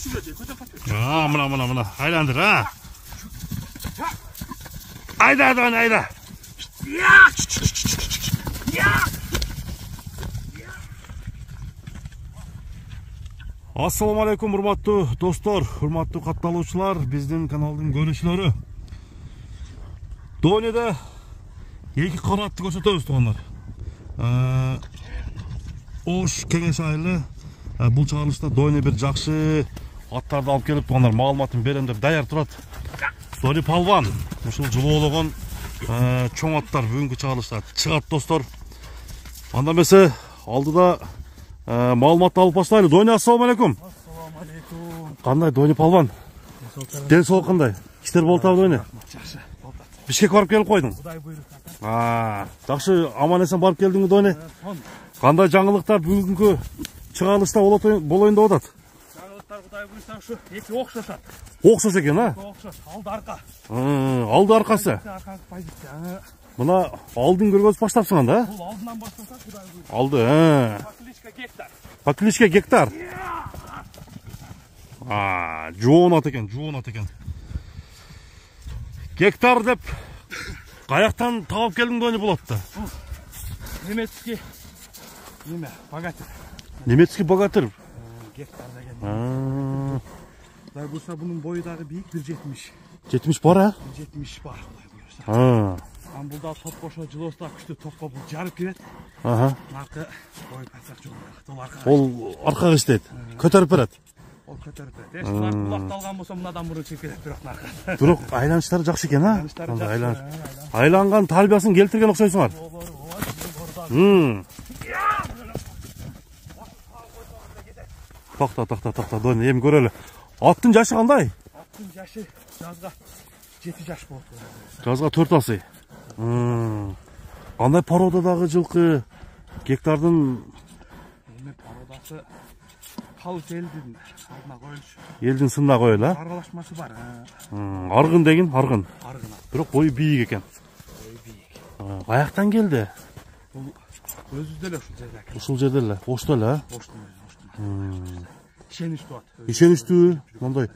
Мына. Айландыр, а? Айда, айда. Ассаламу алейкум, урматтуу достор, урматтуу катталуучулар, биздин каналдын көрүүчүлөрү. Донеде эки канатты көрсөтөбүз, туугандар. Ош Кеңеш айылы бул чыгарылышта Доне бир жакшы аттарды алып келип, туугандар, маалыматын берем деп даяр турат. Зори Палван ушул жылоологон чоң аттар бүгүнкү чыгарылышта чыгат, достор. Анда эмесе алдыда маалымат алып баштайлы. Доне, ассаламу алейкум. Ассаламу алейкум. Кандай Доне Палван? Ден соолук кандай? Иштер болтабы, Доне? Жакшы, болот. Бишкек барып келип койдуң? Кудай буйрук. Жакшы, аман эсен барып келдиңби, Доне? Кандай жаңылыктар бүгүнкү чыгарылышта болоюн деп атат? Жаңылыктар кудай буйрук ушу эки окшошот. Окшош экен, а? Окшош, алды арка. Алды аркасы. Арканын позиция. Мына алдын көргөзүп баштапсың анда? Бул алдынан баштаса кудай буйрук. Алды, Покличка гектар. Покличка гектар. Жоон ат экен, Гектар деп каяктан табып келдиң, Доне, бул атты? Немецкий богатырь. Немецкий богатырь. Гектар деген. Кудай буйруса бунун бою дагы бийик 1.70. 70 бар, а? 1.70 бар, кудай буйруса. Бул да топ кошо жылоосуна күчтүү топко бул жарып кирет. Наркы бой пасак жок. Ол аркага иштейт. Көтөрүп берет. Ол көтөрүп берет. Булак талган болсо мындан мурун чыгып кетет, бирок наркы. Бирок айланыштары жакшы экен, а? Айланган талбиясын келтирген окшойсуңар. Такта, Доне, эми көрөлү. Аттын жашы кандай? Аттын жашы жазга 7 жаш болот. Жазга 4 асый. Кандай породадагы жылкы? Гектардын породасы калыс элдин алдына коюлуш. Элдин сынына коелу, а? Аралашмасы бар. Аргын деген, аргын. Аргын. Бирок бою бийик экен. Каяктан келди? Бул өзүбүздө эле ушул жерде экен. Ушул жерде эле, Ошто эле, а? Оштун. Ишеничтүү ат. Ишеничтүү, мындай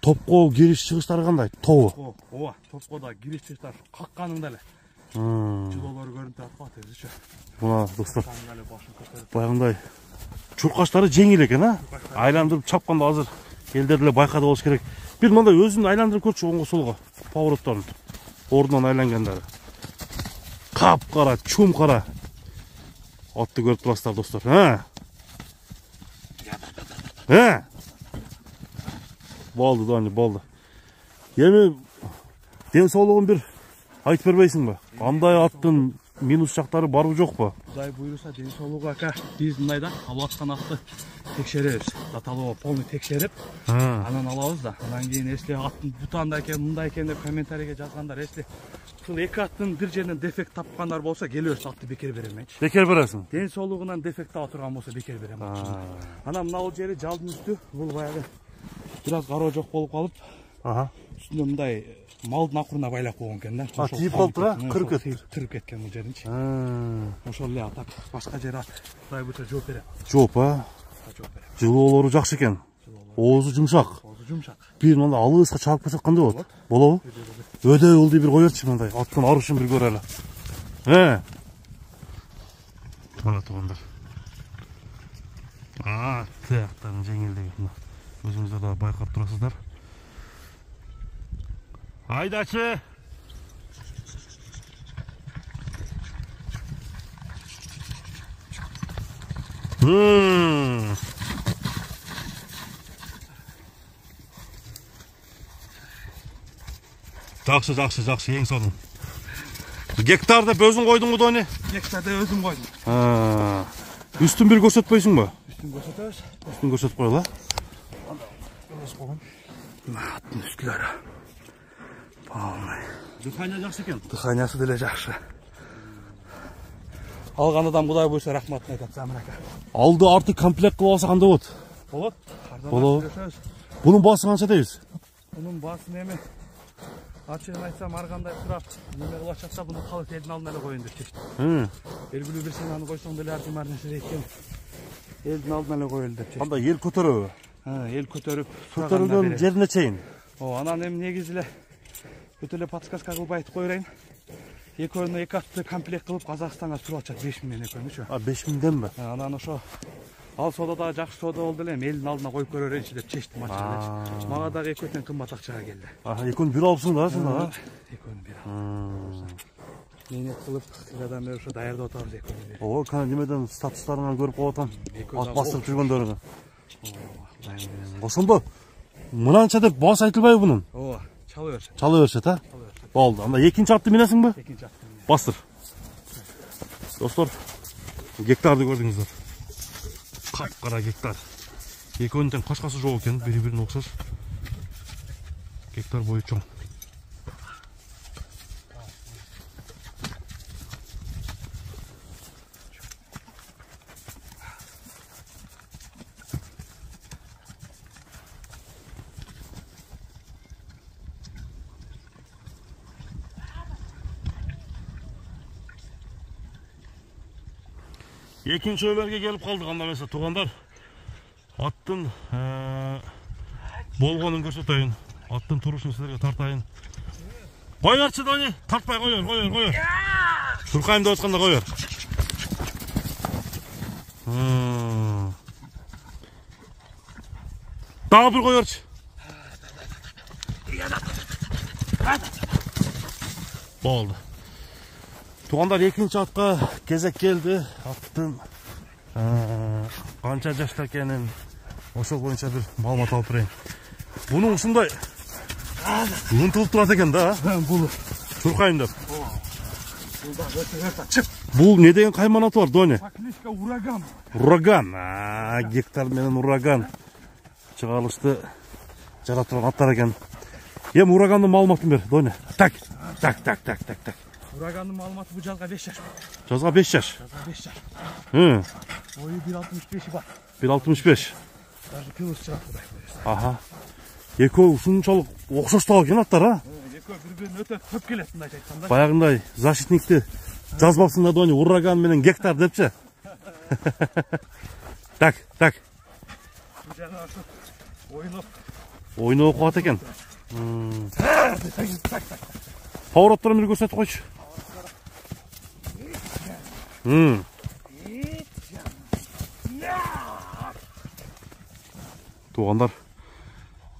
топко кириш чыгыштары кандай? Тобу. Ооба, топко да кириш чыгыштар какканыңда эле. Жылоолору көрүнүп атпайбы өзүчө. Мына достор, баягындай чуркаштары жеңил экен, а? Айландырып чапканда азыр элдер эле байкады болуш керек. Бир мындай өзүн айландырып көрчү, оңго солго поворотторун. Ордунан айлангандары. Капкара, чумкара. Атты көрүп турасыздар, достор, Болду, Доне, болду. Эми ден соолугун бир айтып бербейсиңби? Кандай аттын минус жактары барбы жокпу? Кудай буйруса ден соолугу ака, биз мындайда алып аткан атты текшеребиз. Даталоо полный текшерип, анан алабыз да. Анан кийин эсли аттын бутанда экен, мындай экен деп комментарийге жазгандар, эсли ушул эки аттын бир жеринен дефект тапкандар болсо, келебиз атты бекер беремечи. Бекер бересиң? Ден соолугунан дефект таба турган болсо бекер берем. Анан мына жери жалдын үстү, бул баягы бир аз кароо жок болуп калып, үстүнө мындай малдын акырына байлап койгон экен да. Тийип калыптыр, кырып кеткен бул жеринчи. Ошол эле атак, башка жер ат. Кудай буйруса жооп берем. Жооп, а? Жылоолору жакшы экен. Оозу жумшак. Бир мындай алыска чаап кетет кандай болот? Болобу? Өдөй ылдый бир коерчу, мындай аттын арышын бир көрөлү. Мына туугандар. Тыяктарын жеңилдеги. Өзүңүздөр да байкап турасыздар. Айдачы. Жакшы, эң сонун. Гектар деп өзүң койдуңбу, Доне? Гектар деп өзүм койдум. Үстүн бир көрсөтпөйсүңбү? Үстүн көрсөтөбүз. Үстүн көрсөтүп коелу. Аттын үстүлөрү. Дыхания жакшы экен. Дыханиясы деле жакшы. Алган адам кудай буйруса рахматын айтат, Замир ака. Алды арты комплект кылып алса кандай болот? Болот. Бунун баасы канча дейбиз? Бунун баасы неме? Ачыгын айтсам, ар кандай сурап, неме кылып жатса, буну калыс элдин алдына эле коюн деп чечти. Белгилүү бир сыйманы койсоң деле ар ким ар нерсе дейт экен. Элдин алдына эле коелу деп чечти. Кандай эл көтөрөбү? Эл көтөрүп Көтөрүлгөн жерине чейин. Анан эми негизи эле бүт эле подсказка кылып айтып коеюн. Экөөнү 2 атты комплект кылып Казакстанга туруп атышат 5000 менен экөөнүчү. 5000денби? Анан ошо ал соода дагы жакшы соода болду эле, элдин алдына коюп көрөрөйүнчү деп чечтим ачык. Мага дагы экөөтөн кымбат акчага келди. Экөөнү бир алыпсың да, ошондо. Экөөнү бир алып. Менет кылып, сырадан бери ошо даярдап атабыз экөөнү бир. Кана немеден статустарыңан көрүп коюп атам. Ат бастырып жүргөндөрүнү. Ошондо мынанча деп баш айтылбайбы бунун? Чала беришет. Чала беришет, а? Болду. Анда экинчи атты минесиңби? Экинчи атты. Бастыр. Достор, гектарды көрдүңүздөр. Капкара гектар. Экөөнүн тең кашкасы жок экен, бири-бирине окшош. Гектар бою чоң. Экинчи өмөргө келип калдык, анда эмесе туугандар. Аттын болгонун көрсөтөйүн. Аттын турушун силерге тартайын. Койгорчу Дони, тартпай койгор. Туркайым деп атканда койгор. Дагы бир койгорчу. Болду. Тугандар, экинчи атка кезек келди. Аттын канча жашта экенин ошол боюнча бир маалымат алып берейин. Бунун ушундай ынтылып турат экен да. Бул Туркайым деп. Бул не деген кайман аты бар, Дони? Кличка Ураган. Ураган. Гектар менен Ураган. Чыгарылышты жарат турган аттар экен. Эми Урагандын маалыматын бер, Дони. Так. Урагандын маалыматы бул жазга 5 жаш. Жазга 5 жаш. Бою 1.65 бар. 1.65. Даже килос чыгат Аха. Экөө ушунчалык окшош да экен аттар, а? Экөө бири-бирине өтө көп келет, мындай айтканда. Баягындай защитникти жазбапсың да, Дони, Ураган менен гектар депчи. Так. Жана ошо Ойноп окуп экен. Поворотторун бир көрсөтүп койчу. Тугандар,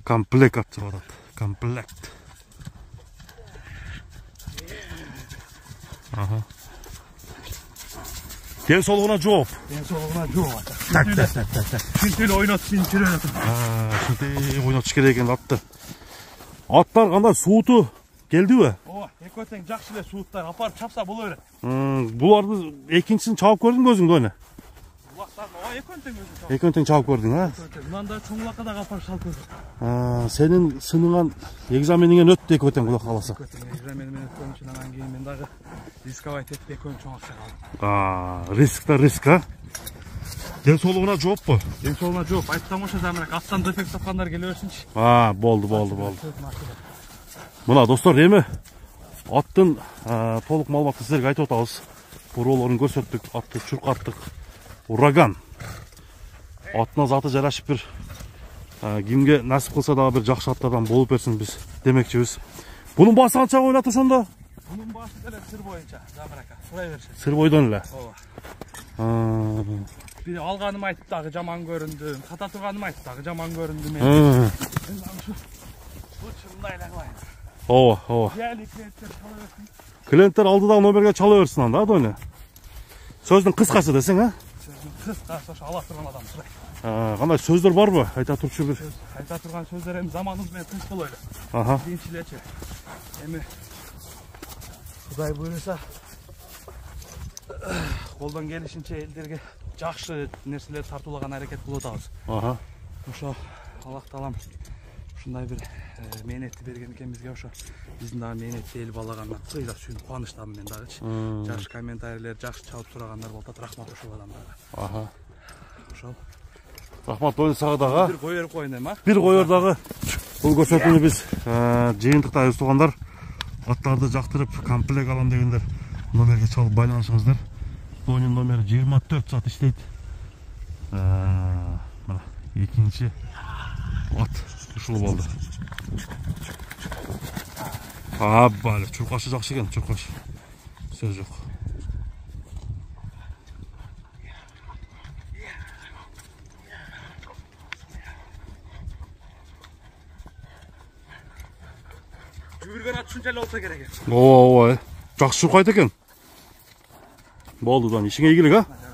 комплект ат чыгарат. Комплект. Ден соолугуна жооп. Так. Шинтел ойнотуп жүрөт. Шинтел ойнотуш керек экен атты. Аттар кандай сууту келдиби? Экөө тең жакшы эле сууттар апарып чапса боло берет. Буларды экинчисин чабып көрдүңбү өзүң, Дони? Булактарды экөөнү тең өзүң чабып. Экөөнү тең чабып көрдүң, а? Мында чоңулакка дагы апарып салып көрдүм. Сенин сыныңан экзамениңен өттү экөө тең, Кудай кааласа. Экзамени менен өткөн үчүн анан кийин мен дагы рисковать этип экөөнү чоң акчага Риск алдым. риск. Ден соолугуна жооппу? Ден соолугуна жооп. Айттым ошо замирак аттан дефект тапкандар келе берсинчи. Болду. Мына достор, эми аттын толук маалыматын силерге айтып атабыз. Буроолорун көрсөттүк, атты чуркаттык. Ураган. Аттына заты жарашып бир кимге насип кылса дагы бир жакшы аттардан болуп берсин биз демекчибиз. Бунун баасы канчага ойлот ошондо? Бунун баасы деле сыр боюнча, замирака. Сурай беришет. Сыр бойдон эле. Бир алганым айтып дагы жаман көрүндү, сата турганым айтып дагы жаман көрүндү мен. Бул чындай эле кылайын. Клиенттер алдыдагы номерге чала берсин анда, Дони. Сөздүн кыскасы десең, а? Сөздүн кыскасы ошо ала турган адам сурай. Кандай сөздөр барбы? Айта турчу бир. Айта турган сөздөр эми заманыбыз менен тынч болойлу. Кийинчилечи. Эми Кудай буйруса колдон келишинче элдерге жакшы нерселер тартуулаган аракет кылып атабыз. Ошо Аллах таалам ушундай бир мээнетти берген экен бизге, ошо биздин дагы мээнетти эл балаганына кыйла сүйүнүп кубанычтамын мен дагычы. Жакшы комментарийлер, жакшы чалып сурагандар болуп атат. Рахмат ошол адамдарга. Ошол. Рахмат Дони сага дагы. Бир койор коюн эми, а? Бир койор дагы. Бул көрсөтүүнү биз жыйынтыктайбыз туугандар. Аттарды жактырып комплект алам дегендер номерге чалып байланышыңыздар. Донин номери 24 саат иштейт. Мына экинчи At ушул болду. Аббалы, чуркашы жакшы экен, чуркаш. Сөз жок. Жүгүргөн ат ушунча эле болсо керек. Ооба, жакшы чуркайт экен. Болду дан, ишиңе ийгилик, а?